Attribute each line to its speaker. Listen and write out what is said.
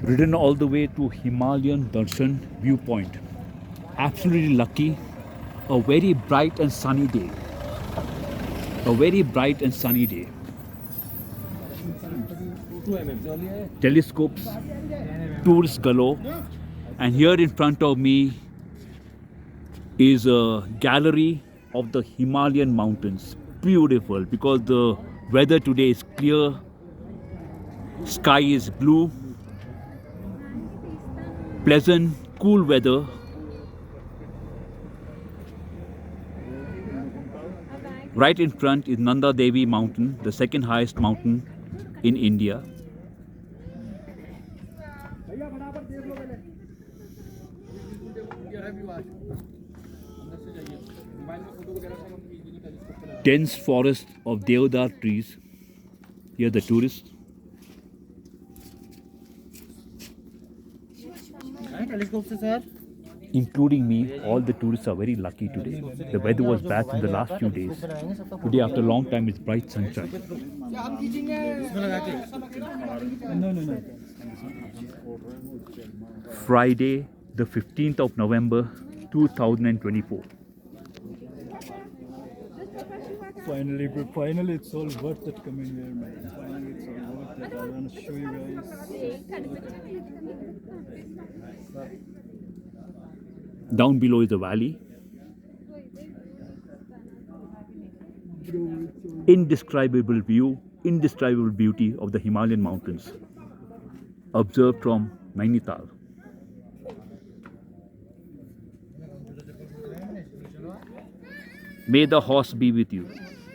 Speaker 1: Ridden all the way to Himalayan Darshan viewpoint. Absolutely lucky. A very bright and sunny day. A very bright and sunny day. Telescopes, tourists galore, and here in front of me is a gallery of the Himalayan mountains. Beautiful because the weather today is clear, sky is blue, pleasant, cool weather. Right in front is Nanda Devi mountain, the second highest mountain in India. Dense forest of deodar trees. Here the tourists. Including me, all the tourists are very lucky today. The weather was bad in the last few days. Today, after a long time, it's bright sunshine. Friday, the 15th of November, 2024.
Speaker 2: Finally, it's all worth it coming here, man. Finally, it's all worth it. I want to show you guys.
Speaker 1: Down below is a valley. Indescribable view, indescribable beauty of the Himalayan mountains. Observed from Nainital. May the horse be with you.